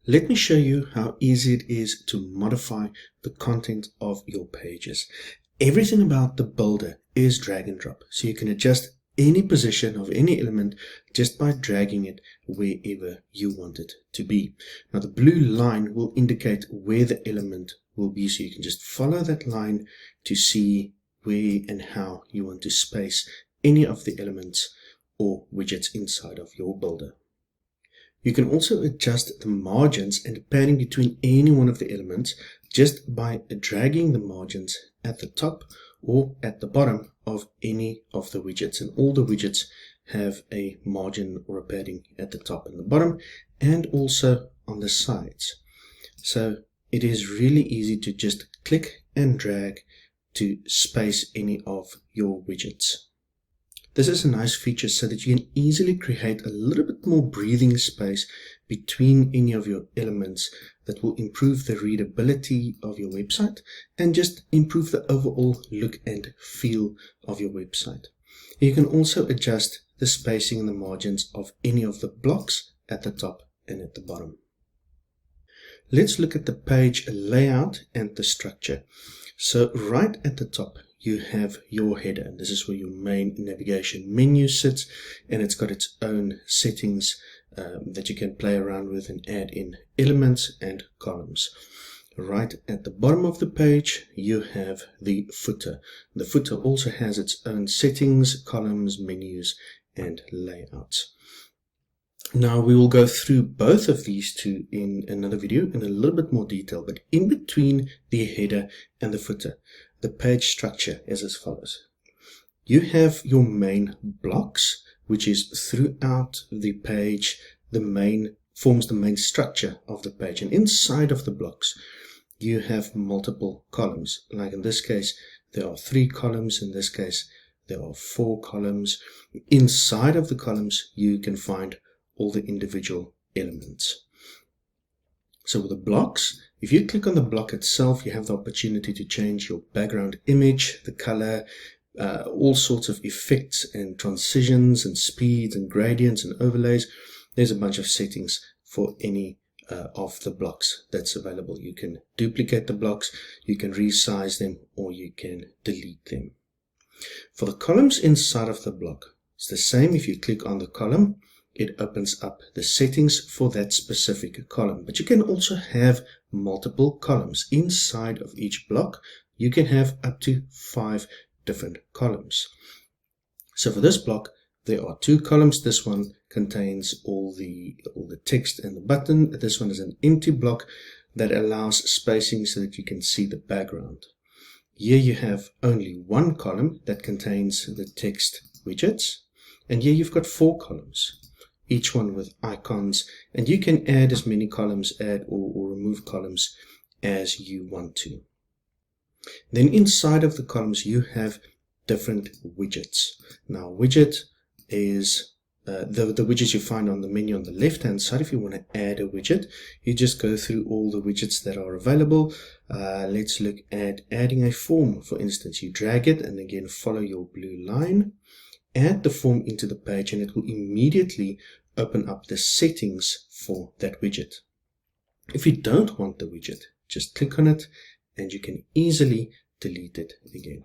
Let me show you how easy it is to modify the content of your pages. Everything about the builder is drag and drop, so you can adjust any position of any element just by dragging it wherever you want it to be. Now the blue line will indicate where the element will be, so you can just follow that line to see where and how you want to space any of the elements or widgets inside of your builder. You can also adjust the margins and padding between any one of the elements just by dragging the margins at the top or at the bottom of any of the widgets. And all the widgets have a margin or a padding at the top and the bottom, and also on the sides. So it is really easy to just click and drag to space any of your widgets. This is a nice feature so that you can easily create a little bit more breathing space between any of your elements that will improve the readability of your website and just improve the overall look and feel of your website. You can also adjust the spacing and the margins of any of the blocks at the top and at the bottom. Let's look at the page layout and the structure. So right at the top, you have your header, and this is where your main navigation menu sits, and it's got its own settings that you can play around with and add in elements and columns. Right at the bottom of the page, you have the footer. The footer also has its own settings, columns, menus, and layouts. Now we will go through both of these two in another video in a little bit more detail, but in between the header and the footer, the page structure is as follows. You have your main blocks, which is throughout the page, forms the main structure of the page. And inside of the blocks, you have multiple columns. Like in this case, there are 3 columns. In this case, there are 4 columns. Inside of the columns, you can find all the individual elements. So with the blocks, if you click on the block itself, you have the opportunity to change your background image, the color, all sorts of effects and transitions and speeds and gradients and overlays. There's a bunch of settings for any of the blocks that's available. You can duplicate the blocks, you can resize them, or you can delete them. For the columns inside of the block, it's the same. If you click on the column, it opens up the settings for that specific column. But you can also have multiple columns. Inside of each block, you can have up to 5 different columns. So for this block, there are 2 columns. This one contains all the text and the button. This one is an empty block that allows spacing so that you can see the background. Here you have only 1 column that contains the text widgets. And here you've got 4 columns, each one with icons, and you can add as many columns, or remove columns as you want to. Then inside of the columns, you have different widgets. Now, widget is the widgets you find on the menu on the left hand side. If you want to add a widget, you just go through all the widgets that are available. Let's look at adding a form. For instance, you drag it and again follow your blue line, add the form into the page, and it will immediately open up the settings for that widget. If you don't want the widget, just click on it and you can easily delete it again.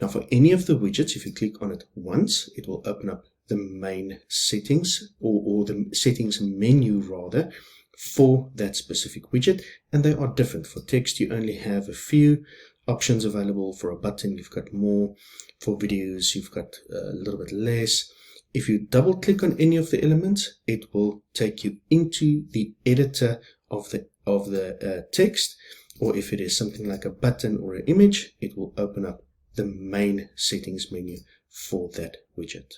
Now for any of the widgets, if you click on it once, it will open up the main settings or the settings menu rather for that specific widget, and they are different. For text, you only have a few options available. For a button, you've got more. For videos, you've got a little bit less. If you double click on any of the elements, it will take you into the editor of the text, or if it is something like a button or an image, it will open up the main settings menu for that widget.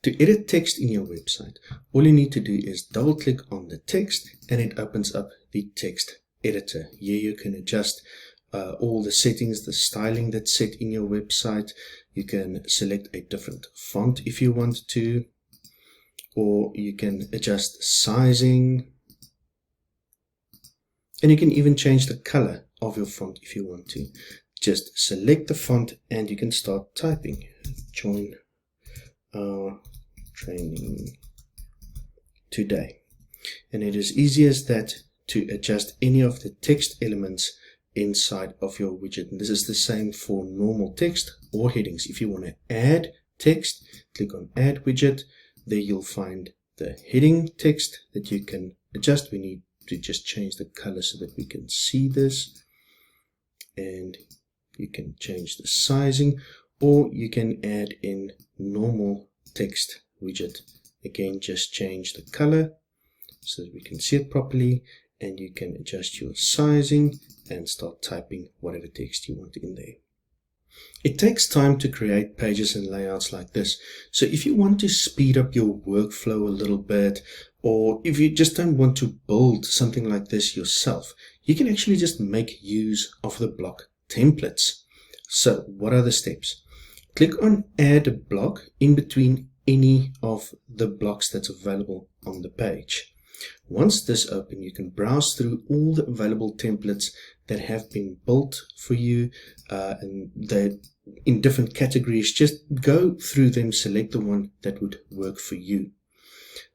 To edit text in your website, all you need to do is double click on the text and it opens up the text editor. Here you can adjust all the settings, the styling that's set in your website. You can select a different font if you want to, or you can adjust sizing, and you can even change the color of your font if you want to. Just select the font and you can start typing. Join our training today. And it is easy as that to adjust any of the text elements inside of your widget. And this is the same for normal text or headings. If you want to add text, click on Add Widget. There you'll find the heading text that you can adjust. We need to just change the color so that we can see this. And you can change the sizing, or you can add in normal text widget. Again, just change the color so that we can see it properly, and you can adjust your sizing and start typing whatever text you want in there. It takes time to create pages and layouts like this. So if you want to speed up your workflow a little bit, or if you just don't want to build something like this yourself, you can actually just make use of the block templates. So what are the steps? Click on Add a Block in between any of the blocks that's available on the page. Once this open, you can browse through all the available templates that have been built for you, and they're in different categories. Just go through them, select the one that would work for you.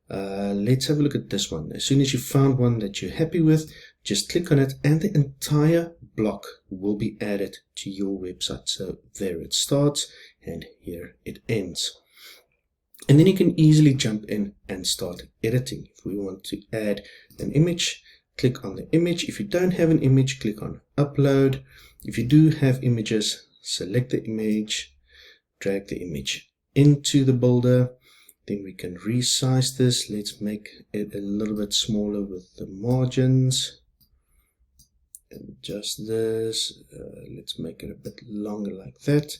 Let's have a look at this one. As soon as you found one that you're happy with, just click on it and the entire block will be added to your website. So there it starts and here it ends. And then you can easily jump in and start editing. If we want to add an image, click on the image. If you don't have an image, click on Upload. If you do have images, select the image, drag the image into the builder. Then we can resize this. Let's make it a little bit smaller with the margins. Adjust this. Let's make it a bit longer like that.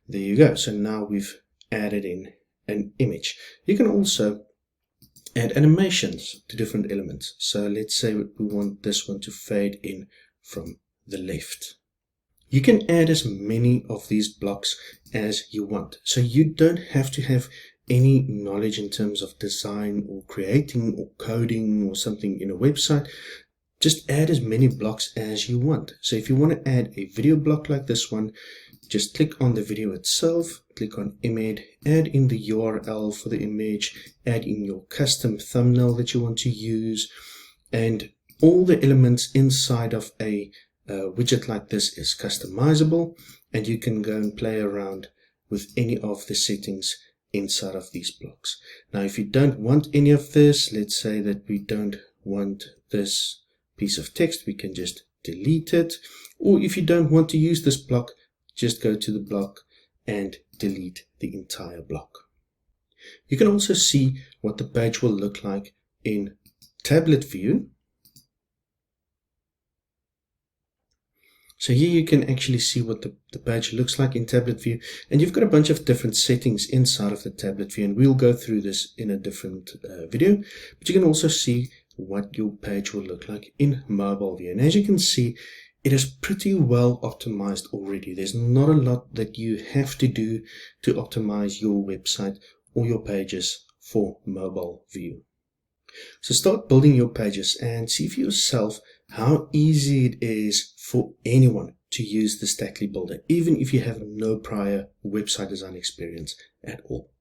There you go. So now we've added in an image. You can also add animations to different elements. So let's say we want this one to fade in from the left. You can add as many of these blocks as you want. So you don't have to have any knowledge in terms of design or creating or coding or something in a website. Just add as many blocks as you want. So if you want to add a video block like this one, just click on the video itself, click on Image, add in the URL for the image, add in your custom thumbnail that you want to use, and all the elements inside of a widget like this is customizable, and you can go and play around with any of the settings inside of these blocks. Now if you don't want any of this, let's say that we don't want this piece of text, we can just delete it. Or if you don't want to use this block, just go to the block and delete the entire block. You can also see what the page will look like in tablet view. So here you can actually see what the page looks like in tablet view, and you've got a bunch of different settings inside of the tablet view, and we'll go through this in a different video. But you can also see what your page will look like in mobile view. And as you can see, it is pretty well optimized already. There's not a lot that you have to do to optimize your website or your pages for mobile view. So start building your pages and see for yourself how easy it is for anyone to use the Stacklii builder, even if you have no prior website design experience at all.